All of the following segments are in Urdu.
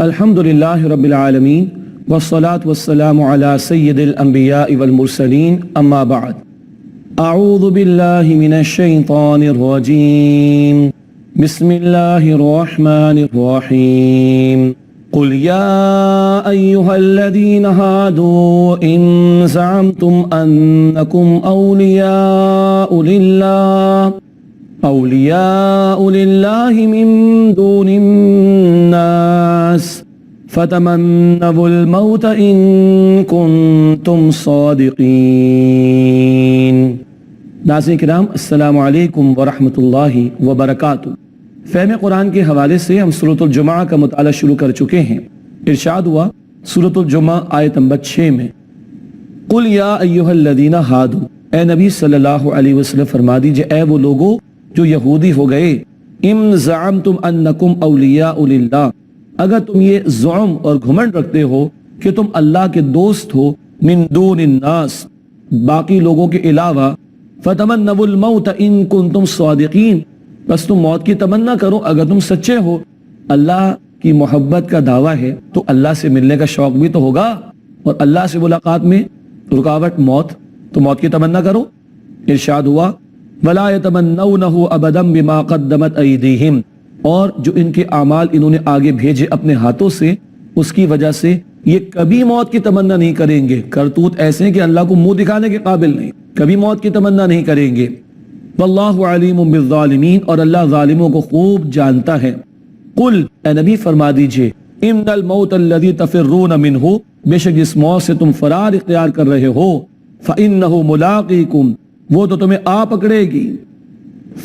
الحمد للہ رب العالمین والصلاة والسلام علی سید الانبیاء والمرسلین اما بعد اعوذ باللہ من الشیطان الرجیم بسم اللہ الرحمن الرحیم قل یا ایہا الذین ہادوا ان زعمتم انکم اولیاء للہ من دون الناس فتمنوا الموت ان کنتم صادقین۔ ناظرین کرام السلام علیکم ورحمۃ اللہ وبرکاتہ۔ فہم قرآن کے حوالے سے ہم سورۃ الجمعہ کا مطالعہ شروع کر چکے ہیں۔ ارشاد ہوا سورۃ الجمعہ آیت نمبر 6 میں، قل یا ایھا الذین ہادوا، اے نبی صلی اللہ علیہ وسلم فرما دیجئے اے وہ لوگو جو یہودی ہو گئے، ان زعمتم انکم اولیاء للہ، اگر تم یہ زعم اور گھمنڈ رکھتے ہو کہ تم اللہ کے دوست ہو، من دون الناس، باقی لوگوں کے علاوہ، فتمنوا الموت ان کنتم صادقین، بس تم موت کی تمنا کرو اگر تم سچے ہو۔ اللہ کی محبت کا دعویٰ ہے تو اللہ سے ملنے کا شوق بھی تو ہوگا، اور اللہ سے ملاقات میں رکاوٹ موت، تو موت کی تمنا کرو۔ ارشاد ہوا وَلَا يَتَمَنَّوْنَهُ أَبَدًا بِمَا قَدَّمَتْ أَيْدِيهِمْ، اور جو ان کے اعمال انہوں نے آگے بھیجے اپنے ہاتھوں سے، اس کی وجہ سے یہ کبھی موت کی تمنا نہیں کریں گے۔ کرتوت ایسے ہیں کہ اللہ کو منہ دکھانے کے قابل نہیں، کبھی موت کی تمنا نہیں کریں گے۔ واللہ علیم بالظالمین، اور اللہ ظالموں کو خوب جانتا ہے۔ قل، اے نبی فرما دیجئے، ان الموت الذی تفرون منہ، بے شک جس موت سے تم فرار اختیار کر رہے ہو، فإنہ ملاقیکم، وہ تو تمہیں آ پکڑے گی۔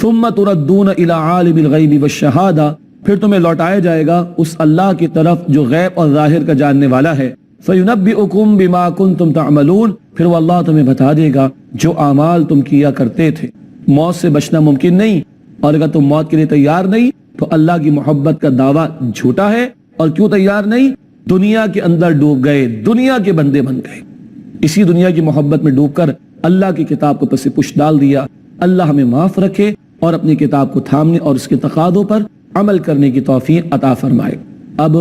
ثم تردون الی عالم الغیب والشہادہ، پھر تمہیں لوٹایا جائے گا اس اللہ کی طرف جو غیب اور ظاہر کا جاننے والا ہے۔ فینبئکم بما کنتم تعملون، پھر وہ اللہ تمہیں بتا دے گا جو اعمال تم کیا کرتے تھے۔ موت سے بچنا ممکن نہیں، اور اگر تم موت کے لیے تیار نہیں تو اللہ کی محبت کا دعویٰ جھوٹا ہے۔ اور کیوں تیار نہیں؟ دنیا کے اندر ڈوب گئے، دنیا کے بندے بن گئے، اسی دنیا کی محبت میں ڈوب کر اللہ کی کتاب کو پس پش ڈال دیا۔ اللہ ہمیں معاف رکھے اور اپنی کتاب کو تھامنے اور اس کے تقاضوں پر عمل کرنے کی توفیق عطا فرمائے۔ اب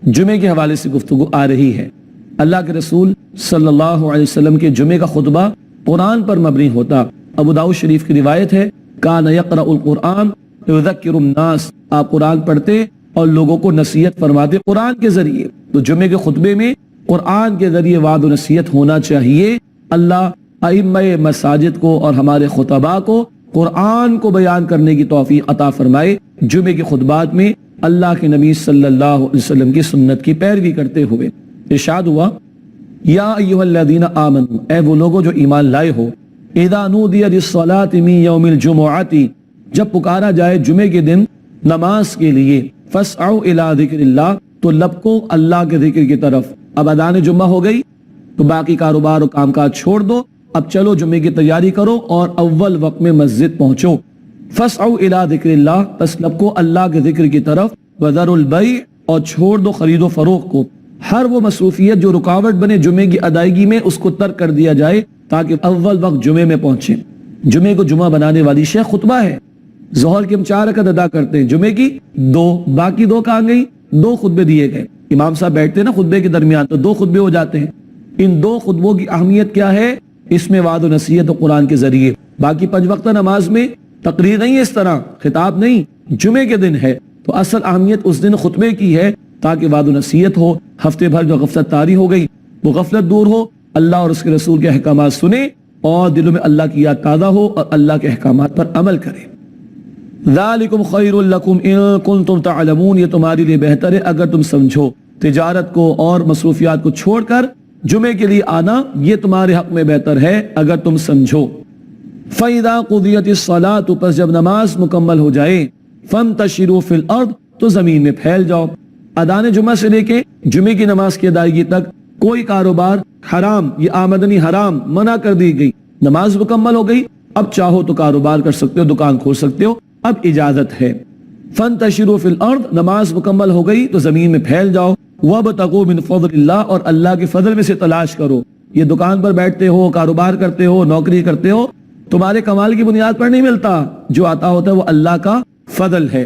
جمعے کے حوالے سے گفتگو آ رہی ہے۔ اللہ کے رسول صلی اللہ علیہ وسلم کے جمعے کا خطبہ قرآن پر مبنی ہوتا۔ ابو داؤد شریف کی روایت ہے، کان یقرأ القرآن یذکر الناس، آپ قرآن پڑھتے اور لوگوں کو نصیحت فرماتے قرآن کے ذریعے۔ تو جمعے کے خطبے میں قرآن کے ذریعے وعظ و نصیحت ہونا چاہیے۔ اللہ ائمہ مساجد کو اور ہمارے خطباء کو قرآن کو بیان کرنے کی توفیق عطا فرمائے، جمعے کے خطبات میں اللہ کے نبی صلی اللہ علیہ وسلم کی سنت کی پیروی کرتے ہوئے۔ ارشاد ہوا یا ایھا الذین آمنوا، اے وہ لوگوں جو ایمان لائے ہو، اذا نودی للصلاۃ من یوم الجمعۃ، جب پکارا جائے جمعے کے دن نماز کے لیے، فاسعوا الی ذکر اللہ، تو لپکو اللہ کے ذکر کی طرف۔ اب اذان جمعہ ہو گئی تو باقی کاروبار و کام کاج چھوڑ دو، اب چلو جمعے کی تیاری کرو اور اول وقت میں مسجد پہنچو۔ فاسعوا الی ذکر اللہ، پس لپکو اللہ کے ذکر کی طرف، وذروا البیع، اور چھوڑ دو خرید و فروخت کو۔ ہر وہ مصروفیت جو رکاوٹ بنے جمعے کی ادائیگی میں، اس کو ترک کر دیا جائے تاکہ اول وقت جمعے میں پہنچے۔ جمعے کو جمعہ بنانے والی شے خطبہ ہے۔ ظہر کی ہم 4 رکعت ادا کرتے ہیں، جمعے کی 2، باقی 2 کہاں گئی؟ 2 خطبے دیے گئے۔ امام صاحب بیٹھتے ہیں نا خطبے کے درمیان، تو 2 خطبے ہو جاتے ہیں۔ ان 2 خطبوں کی اہمیت کیا ہے؟ اس میں وعظ و نصیحت و قرآن کے ذریعے۔ باقی 5 وقت نماز میں تقریر نہیں ہے، اس طرح خطاب نہیں، جمعے کے دن ہے تو اصل اہمیت اس دن خطبے کی ہے تاکہ وعظ و نصیحت ہو۔ ہفتے بھر جو غفلت طاری ہو گئی وہ غفلت دور ہو، اللہ اور اس کے رسول کے احکامات سنیں اور دلوں میں اللہ کی یاد تازہ ہو اور اللہ کے احکامات پر عمل کریں۔ ذالکم خیر لکم ان کنتم تعلمون، یہ تمہارے لیے بہتر ہے اگر تم سمجھو۔ تجارت کو اور مصروفیات کو چھوڑ کر جمعے کے لیے آنا، یہ تمہارے حق میں بہتر ہے اگر تم سمجھو۔ فَإِذَا قُضِيَتِ الصَّلَاةُ، پس جب نماز مکمل ہو جائے، فَانْتَشِرُوا فِي الْأَرْضِ، تو زمین میں پھیل جاؤ۔ اذان جمعہ سے لے کے جمعے کی نماز کی ادائیگی تک کوئی کاروبار حرام، یہ آمدنی حرام منع کر دی گئی۔ نماز مکمل ہو گئی، اب چاہو تو کاروبار کر سکتے ہو، دکان کھول سکتے ہو، اب اجازت ہے۔ فَانْتَشِرُوا فِي الْأَرْضِ، نماز مکمل ہو گئی تو زمین میں پھیل جاؤ۔ وَابْتَغُوا مِنْ فَضْلِ اللَّهِ، اور اللہ کے فضل میں سے تلاش کرو۔ یہ دکان پر بیٹھتے ہو، کاروبار کرتے ہو، نوکری کرتے ہو، تمہارے کمال کی بنیاد پر نہیں ملتا، جو آتا ہوتا ہے وہ اللہ کا فضل ہے۔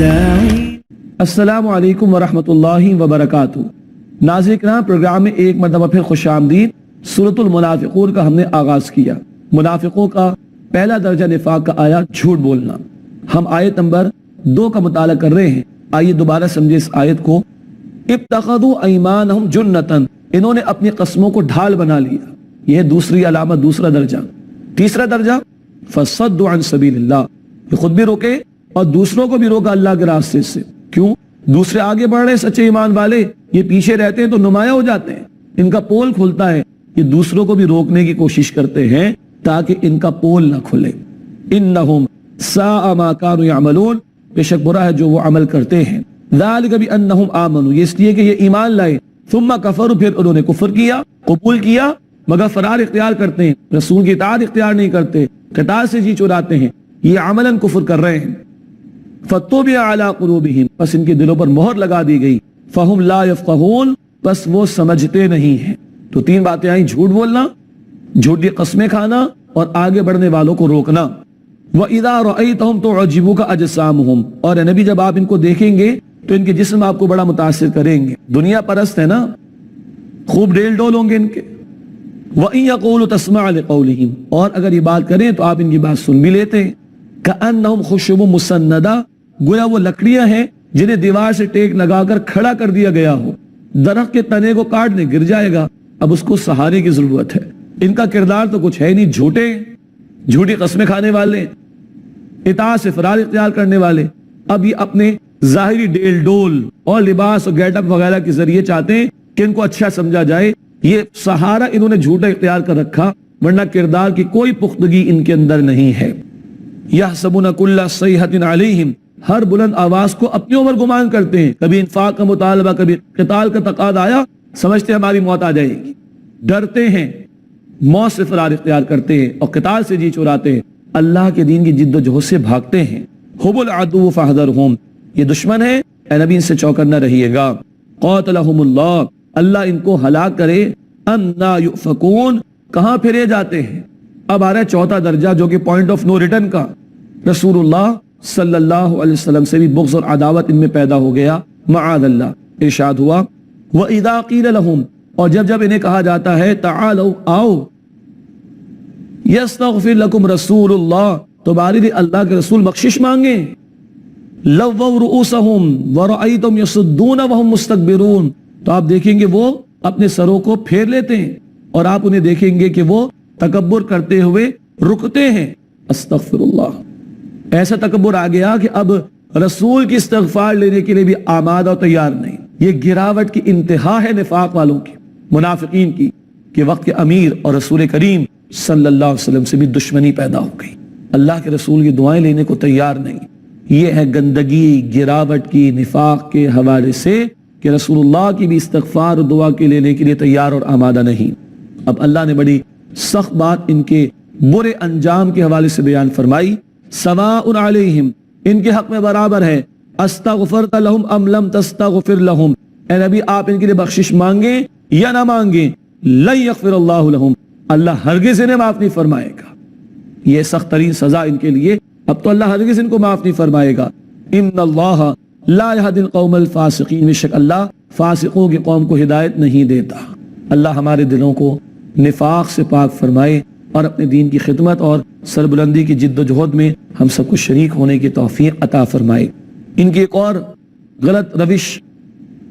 داعي. السلام علیکم ورحمۃ اللہ وبرکاتہ. ناظرین کرام، پروگرام میں ایک مرتبہ پھر خوش آمدید. سورۃ المنافقون کا ہم نے آغاز کیا. منافقوں کا پہلا درجہ نفاق کا آیا جھوٹ بولنا. ہم آیت نمبر 2 کا مطالعہ کر رہے ہیں. آئیے دوبارہ سمجھے اس آیت کو. اتخذوا ایمانہم جنتاً، انہوں نے اپنی قسموں کو ڈھال بنا لیا. یہ دوسری علامت، دوسرا درجہ. تیسرا درجہ فصدوا عن سبیل اللہ، یہ خود بھی روکے اور دوسروں کو بھی روکا اللہ کے راستے سے. کیوں؟ دوسرے آگے بڑھ رہے سچے ایمان والے، یہ پیچھے رہتے ہیں تو نمایاں ہو جاتے ہیں، ان کا پول کھلتا ہے. یہ دوسروں کو بھی روکنے کی کوشش کرتے ہیں تاکہ ان کا پول نہ کھلے. انہم ساء ما كانوا يعملون، بے شک برا ہے جو وہ عمل کرتے ہیں. ذالک بانہم آمنوا، یہ اس لیے کہ یہ ایمان لائے. ثم کفروا، پھر انہوں نے کفر کیا، قبول کیا مگر فرار اختیار کرتے ہیں، رسول کی اطاعت اختیار نہیں کرتے، قتال سے جی چراتے ہیں، یہ عملاً کفر کر رہے ہیں. فطبع علی قلوبہم، پس ان کے دلوں پر مہر لگا دی گئی. فہم لا یفقہون، پس وہ سمجھتے نہیں ہیں. تو 3 باتیں آئیں: جھوٹ بولنا، جھوٹی قسمیں کھانا اور آگے بڑھنے والوں کو روکنا. وَإِذَا رَأَيْتَهُمْ تُعْجِبُكَ أَجْسَامُهُمْ، اور نبی جب آپ ان کو دیکھیں گے تو ان کے جسم آپ کو بڑا متاثر کریں گے. دنیا پرست ہے نا، خوب ڈیل ڈول ہوں گے ان کے. وَإِن يَقُولُوا تَسْمَعْ لِقَوْلِهِمْ، اور اگر یہ بات کریں تو آپ ان کی بات سن بھی لیتے ہیں. كَأَنَّهُمْ خُشُبٌ مُسَنَّدَةٌ، گویا وہ لکڑیاں ہیں جنہیں دیوار سے ٹیک لگا کر کھڑا کر دیا گیا ہو. درخت کے تنے کو کاٹنے گر جائے گا، اب اس کو سہارے کی ضرورت ہے. ان کا کردار تو کچھ ہے نہیں، جھوٹے، جھوٹی قسمیں کھانے والے، اطاعت سے فرار اختیار کرنے والے. اب یہ اپنے ظاہری ڈیل ڈول اور لباس اور گیٹ اپ وغیرہ کے ذریعے چاہتے ہیں کہ ان کو اچھا سمجھا جائے. یہ سہارا انہوں نے جھوٹا اختیار کر رکھا، ورنہ کردار کی کوئی پختگی ان کے اندر نہیں ہے. یحسبون کل صیحۃ علیہم، ہر بلند آواز کو اپنے اوپر گمان کرتے ہیں. کبھی انفاق کا مطالبہ، کبھی قتال کا تقاضا آیا، سمجھتے ہیں ہماری موت آ جائے گی، ڈرتے ہیں، موت سے فرار اختیار کرتے ہیں اور قتال سے جی چراتے ہیں، اللہ کے دین کی جد و جہد سے بھاگتے ہیں. ہم العدو فاحذرہم، یہ دشمن ہے، اے نبی ان سے چوکنا رہیے گا. قاتلہم اللہ، اللہ ان کو ہلاک کرے. انا یؤفکون، کہاں پھرے جاتے ہیں. اب آ رہا ہے 4تھا درجہ جو کہ پوائنٹ آف نو ریٹرن کا. رسول اللہ صلی اللہ علیہ وسلم سے بھی بغض اور عداوت ان میں پیدا ہو گیا، معاذ اللہ. ارشاد ہوا وَإِذَا قِيلَ لَهُمْ، اور جب انہیں کہا جاتا ہے تعالوا، آؤ، یستغفر لکم رسول اللہ، تمہارے لیے اللہ کے رسول بخشش مانگیں. لووا رؤوسہم ورأیتم یصدون وہم مستکبرون، تو آپ دیکھیں گے وہ اپنے سروں کو پھیر لیتے ہیں اور آپ انہیں دیکھیں گے کہ وہ تکبر کرتے ہوئے رکتے ہیں. استغفر اللہ. ایسا تکبر آ گیا کہ اب رسول کی استغفار لینے کے لیے بھی آمادہ اور تیار نہیں. یہ گراوٹ کی انتہا ہے نفاق والوں کی، منافقین کی، کہ وقت کے امیر اور رسول کریم صلی اللہ علیہ وسلم سے بھی دشمنی پیدا ہو گئی. اللہ کے رسول کی دعائیں لینے کو تیار نہیں. یہ ہے گندگی، گراوٹ کی نفاق کے حوالے سے کہ رسول اللہ کی بھی استغفار اور دعا کے لینے کے لیے تیار اور آمادہ نہیں. اب اللہ نے بڑی سخت بات ان کے برے انجام کے حوالے سے بیان فرمائی. سواء علیہم، ان کے حق میں برابر ہے، استغفرت لہم ام لم تستغفر لہم، اے نبی آپ ان کے لیے بخشش مانگیں یا نہ مانگیں، لن یغفر اللہ لہم، اللہ ہرگز انہیں معاف نہیں فرمائے گا. یہ سخت ترین سزا ان کے لیے. اب تو اللہ ہرگز ان کو معاف نہیں فرمائے گا. ان اللہ لا یہدی القوم الفاسقین، بے شک اللہ فاسقوں کی قوم کو ہدایت نہیں دیتا. اللہ ہمارے دلوں کو نفاق سے پاک فرمائے اور اپنے دین کی خدمت اور سربلندی کی جد و جہد میں ہم سب کو شریک ہونے کی توفیق عطا فرمائے. ان کی ایک اور غلط روش،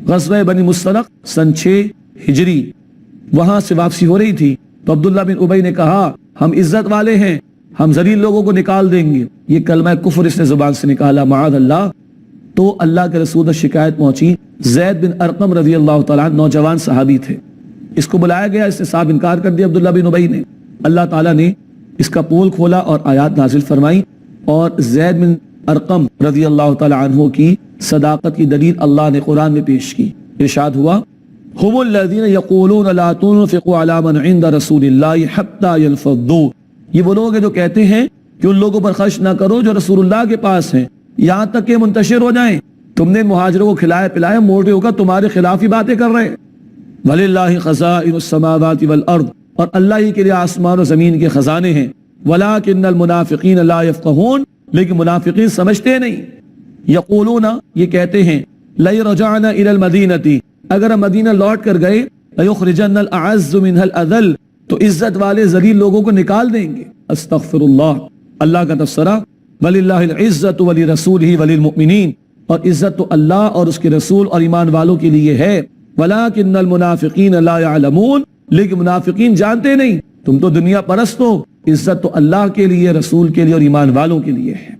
غزوہ بنی مستلق سن 6 ہجری، وہاں سے واپسی ہو رہی تھی تو عبداللہ بن ابی نے کہا ہم عزت والے ہیں، ہم ذلیل لوگوں کو نکال دیں گے. یہ کلمہ کفر اس نے زبان سے نکالا، معاذ اللہ. تو اللہ کے رسول سے شکایت پہنچی. زید بن ارقم رضی اللہ تعالیٰ نوجوان صحابی تھے، اس کو بلایا گیا، اس نے صاف انکار کر دیا عبداللہ بن ابی نے. اللہ تعالیٰ نے اس کا پول کھولا اور آیات نازل فرمائی اور زید بن ارقم رضی اللہ تعالیٰ عنہ کی صداقت کی دلیل اللہ نے قرآن میں پیش کی. ارشاد ہوا هم الذين يقولون لا تنفقوا على من عند رسول الله حتى ينفضوا، یہ وہ لوگ ہیں جو کہتے ہیں کہ ان لوگوں پر خرچ نہ کرو جو رسول اللہ کے پاس ہیں یہاں تک کہ منتشر ہو جائیں. تم نے مہاجروں کو کھلایا پلایا، موٹے ہو کر تمہارے خلاف ہی باتیں کر رہے ہیں. وَلِلَّهِ خَزَائِنُ السَّمَاوَاتِ وَالْأَرْضِ، اور اللہ ہی کے لیے آسمان و زمین کے خزانے ہیں. وَلَكِنَّ الْمُنَافِقِينَ لَا يَفْقَهُونَ، لیکن منافقین سمجھتے نہیں. یقولون یہ کہتے ہیں لئن رجعنا الى المدینۃ اگر ہم مدینہ لوٹ کر گئے لیخرجن الاعز منها الاذل تو عزت والے ذلیل لوگوں کو نکال دیں گے. استغفر اللہ. اللہ کا تبصرہ وللہ العزۃ ولرسولہ وللمؤمنین اور عزت تو اللہ اور اس کے رسول اور ایمان والوں کے لیے ہے. ولکن المنافقین لا يعلمون لیکن منافقین جانتے نہیں. تم تو دنیا پرست ہو, عزت تو اللہ کے لیے, رسول کے لیے اور ایمان والوں کے لیے ہے.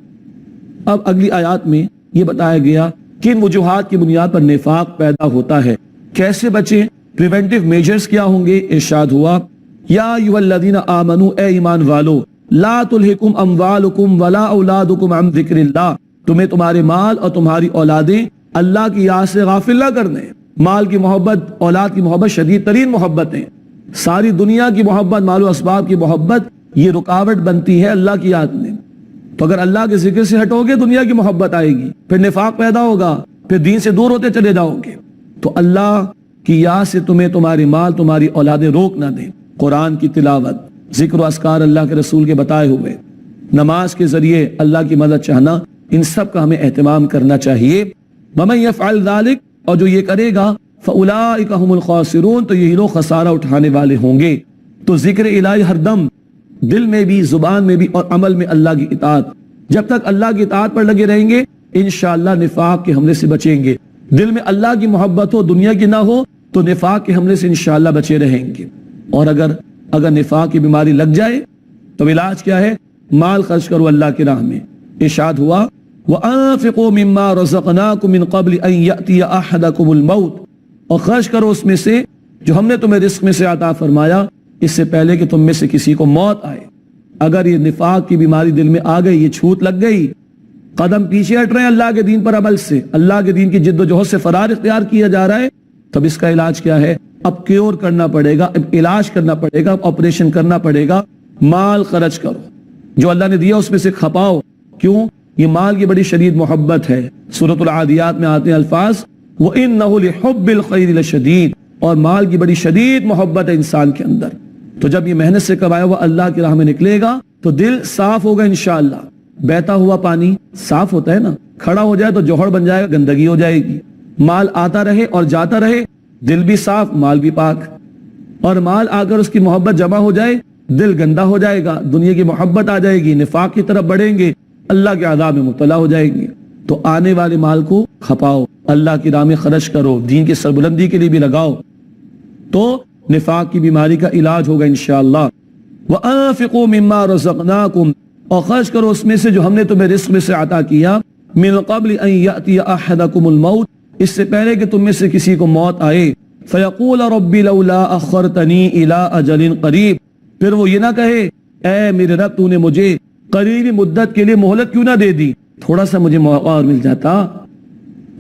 اب اگلی آیات میں یہ بتایا گیا کن وجوہات کی بنیاد پر نفاق پیدا ہوتا ہے, کیسے بچیں, پریونٹیو میجرز کیا ہوں گے. ارشاد ہوا یا ایھا الذین آمنوا اے ایمان والو لا تلہکم اموالکم ولا اولادکم عن ذکر اللہ تمہیں تمہارے مال اور تمہاری اولادیں اللہ کی یاد سے غافل نہ کرنے. مال کی محبت, اولاد کی محبت شدید ترین محبت ہیں. ساری دنیا کی محبت, مال و اسباب کی محبت یہ رکاوٹ بنتی ہے اللہ کی یاد میں. تو اگر اللہ کے ذکر سے ہٹو گے دنیا کی محبت آئے گی, پھر نفاق پیدا ہوگا, پھر دین سے دور ہوتے چلے جاؤ گے. تو اللہ کی یاد سے تمہیں تمہاری مال تمہاری اولادیں روک نہ دیں. قرآن کی تلاوت, ذکر و اذکار اللہ کے رسول کے بتائے ہوئے, نماز کے ذریعے اللہ کی مدد چاہنا, ان سب کا ہمیں اہتمام کرنا چاہیے. وَمَن يَفْعَلْ ذَلِكَ اور جو یہ کرے گا فَأُولَٰئِكَ هُمُ الْخَاسِرُونَ تو یہی لوگ خسارہ اٹھانے والے ہوں گے. تو ذکر الہی ہر دم دل میں بھی, زبان میں بھی اور عمل میں اللہ کی اطاعت. جب تک اللہ کی اطاعت پر لگے رہیں گے انشاءاللہ نفاق کے حملے سے بچیں گے. دل میں اللہ کی محبت ہو, دنیا کی نہ ہو, تو نفاق کے حملے سے انشاءاللہ بچے رہیں گے. اور اگر نفاق کی بیماری لگ جائے تو علاج کیا ہے؟ مال خرچ کرو اللہ کی راہ میں. ارشاد ہوا وَأَنفِقُوا مِمَّا رَزَقْنَاكُم مِّن قَبْلِ أَن يَأْتِيَ أَحَدَكُمُ الْمَوْتُ اور خرچ کرو اس میں سے جو ہم نے تمہیں رزق میں سے عطا فرمایا اس سے پہلے کہ تم میں سے کسی کو موت آئے. اگر یہ نفاق کی بیماری دل میں آ گئی, یہ چھوت لگ گئی, قدم پیچھے ہٹ رہے ہیں اللہ کے دین پر عمل سے, اللہ کے دین کی جد و جہد سے فرار اختیار کیا جا رہا ہے, تب اس کا علاج کیا ہے؟ اب کیور کرنا پڑے گا, اب علاج کرنا پڑے گا, اب آپریشن کرنا پڑے گا. مال خرچ کرو, جو اللہ نے دیا اس میں سے کھپاؤ. کیوں؟ یہ مال کی بڑی شدید محبت ہے. سورۃ العادیات میں آتے ہیں الفاظ وَإِنَّهُ لِحُبِّ الْخَيْرِ لَشَدِيدٌ اور مال کی بڑی شدید محبت ہے انسان کے اندر. تو جب یہ محنت سے کمایا ہوا اللہ کی راہ میں نکلے گا تو دل صاف ہوگا انشاءاللہ. بہتا ہوا پانی صاف ہوتا ہے نا, کھڑا ہو جائے تو جوہر بن جائے گا, گندگی ہو جائے گی. مال آتا رہے اور جاتا رہے, دل بھی صاف, مال بھی پاک. اور مال آ کر اس کی محبت جمع ہو جائے, دل گندا ہو جائے گا, دنیا کی محبت آ جائے گی, نفاق کی طرف بڑھیں گے, اللہ کے عذاب میں مبتلا ہو جائیں گے. تو آنے والے مال کو کھپاؤ, اللہ کی راہ میں خرچ کرو, دین کی سربلندی کے لیے بھی لگاؤ, تو نفاق کی بیماری کا علاج ہوگا انشاءاللہ. وَأَنفِقُوا مِمَّا رَزَقْنَاكُمْ اور خرچ کرو اس میں سے جو ہم نے تمہیں رزق میں سے عطا کیا. مِن قَبْلِ أَن يَأْتِيَ أَحَدَكُمُ الْمَوْتُ اس سے پہلے کہ تم میں سے کسی کو موت آئے. فَيَقُولَ رَبِّ لَوْلَا أَخَّرْتَنِي إِلَىٰ أَجَلٍ قَرِيبٍ پھر وہ یہ نہ کہے اے میرے رب تو نے مجھے قریبی مدت کے لیے مہلت کیوں نہ دے دی, تھوڑا سا مجھے موقع اور مل جاتا.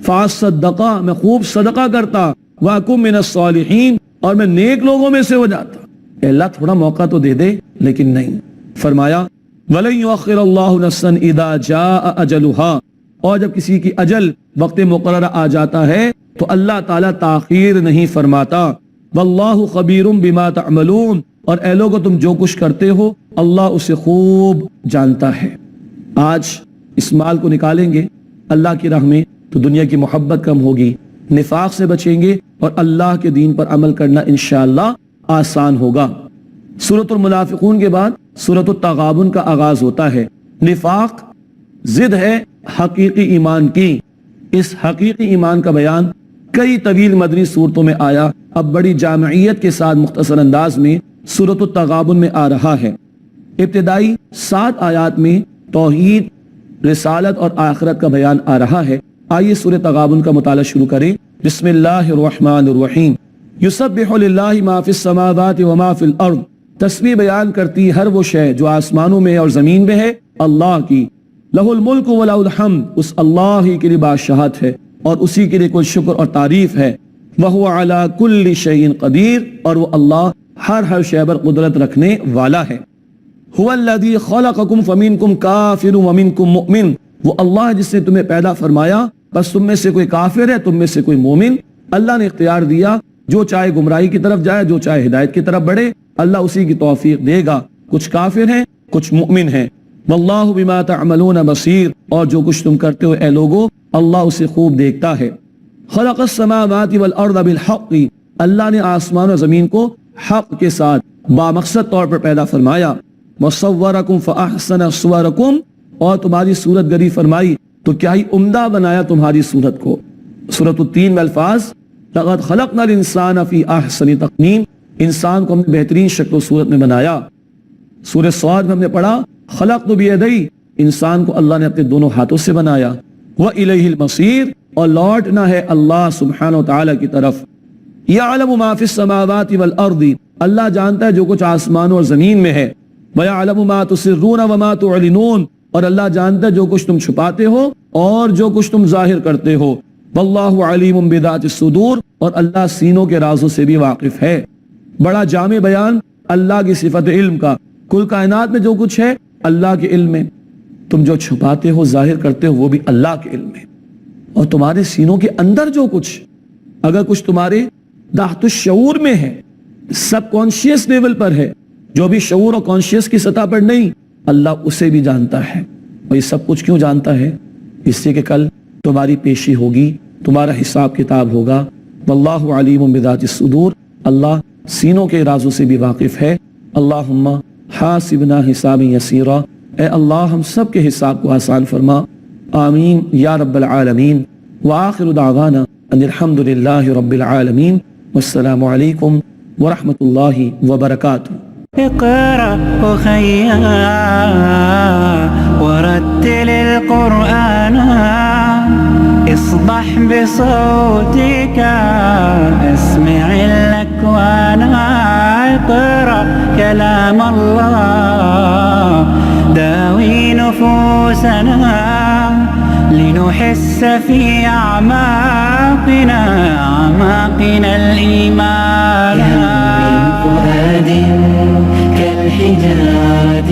فَأَصَّدَّقَ میں خوب صدقہ کرتا. وَأَكُن مِّنَ الصَّالِحِينَ اور میں نیک لوگوں میں سے ہو جاتا. اے اللہ تھوڑا موقع تو دے دے, لیکن نہیں. فرمایا وَلَن يُؤَخِّرَ اللَّهُ نَفْسًا إِذَا جَاءَ أَجَلُهَا اور جب کسی کی اجل وقت مقررہ آ جاتا ہے تو اللہ تعالیٰ تاخیر نہیں فرماتا. وَاللَّهُ خَبِيرٌ بِمَا تَعْمَلُونَ اور اے لوگو تم جو کچھ کرتے ہو اللہ اسے خوب جانتا ہے. آج اس مال کو نکالیں گے اللہ کی راہ میں تو دنیا کی محبت کم ہوگی, نفاق سے بچیں گے اور اللہ کے دین پر عمل کرنا انشاءاللہ آسان ہوگا. سورۃ المنافقون کے بعد سورۃ التغابن کا آغاز ہوتا ہے. نفاق ضد ہے حقیقی ایمان کی. اس حقیقی ایمان کا بیان کئی طویل مدنی صورتوں میں آیا, اب بڑی جامعیت کے ساتھ مختصر انداز میں سورۃ التغابن میں آ رہا ہے. ابتدائی 7 آیات میں توحید, رسالت اور آخرت کا بیان آ رہا ہے. آئیے سورۃ تغابن کا مطالعہ شروع کریں. بسم اللہ الرحمن الرحیم. یسبح للہ ما فی السماوات وما فی الارض تسبیح بیان کرتی ہر وہ شے جو آسمانوں میں اور زمین میں ہے اللہ کی. لہ الملک ولہ الحمد اس اللہ ہی کے لیے بادشاہت ہے اور اسی کے لیے کوئی شکر اور تعریف ہے. وہو علی کل شیء قدیر اور وہ اللہ ہر شے پر قدرت رکھنے والا ہے. هو الذی خلقکم فمنکم کافر ومنکم مؤمن وہ اللہ جس نے تمہیں پیدا فرمایا بس تم میں سے کوئی کافر ہے تم میں سے کوئی مومن. اللہ نے اختیار دیا, جو چاہے گمراہی کی طرف جائے جو چاہے ہدایت کی طرف بڑھے, اللہ اسی کی توفیق دے گا. کچھ کافر ہیں کچھ مؤمن ہیں. واللہ بما تعملون بصیر، اور جو کچھ تم کرتے ہو اے لوگو اللہ اسے خوب دیکھتا ہے۔ خلق السماوات والارض بالحق، اللہ نے آسمان و زمین کو حق کے ساتھ بامقصد طور پر پیدا فرمایا۔ وصورکم فاحسن صورکم، اور تمہاری صورت گری فرمائی تو کیا ہی عمدہ بنایا تمہاری صورت کو۔ سورۃ التین میں الفاظ لقد خلقنا الانسان فی احسن تقویم، انسان کو ہم نے بہترین شکل و صورت میں بنایا۔ سورہ صاد میں ہم نے پڑھا خلقت بیدی، انسان کو اللہ نے اپنے دونوں ہاتھوں سے بنایا۔ وَإِلَيْهِ الْمَصِيرُ، اور لوٹنا ہے اللہ سبحانہ و تعالی کی طرف۔ یعلم ما فی السماوات والارض، اللہ جانتا ہے جو کچھ آسمان اور زمین میں ہے۔ وَيَعْلَمُ مَا تُسِرُّونَ وَمَا تُعْلِنُونَ، اور اللہ جانتا ہے جو کچھ تم چھپاتے ہو اور جو کچھ تم ظاہر کرتے ہو۔ واللہ علیم بذات الصدور، اور اللہ سینوں کے رازوں سے بھی واقف ہے۔ بڑا جامع بیان اللہ کی صفت علم کا، کل کائنات میں جو کچھ ہے اللہ کے علم میں، تم جو چھپاتے ہو ظاہر کرتے ہو وہ بھی اللہ کے علم میں، اور تمہارے سینوں کے اندر جو کچھ، اگر کچھ تمہارے تحت الشعور میں ہے، سب کانشیس لیول پر ہے، جو بھی شعور اور کانشیس کی سطح پر نہیں، اللہ اسے بھی جانتا ہے۔ اور یہ سب کچھ کیوں جانتا ہے؟ اس لیے کہ کل تمہاری پیشی ہوگی، تمہارا حساب کتاب ہوگا۔ واللہ علیم بذات الصدور، اللہ سینوں کے رازوں سے بھی واقف ہے۔ اللہم حاسبنا حسابا یسیرا، اے اللہ ہم سب کے حساب کو آسان فرما، آمین یا رب العالمین۔ وآخر دعوانا ان الحمد للہ رب العالمین، والسلام علیکم ورحمۃ اللہ وبرکاتہ۔ اقرأ أخيا ورتل القرآن، اصبح بصوتك اسمع الأكوان، اقرأ كلام الله داوي نفوسنا، لنحس في أعماقنا الإيمان. فؤاد كالحجارة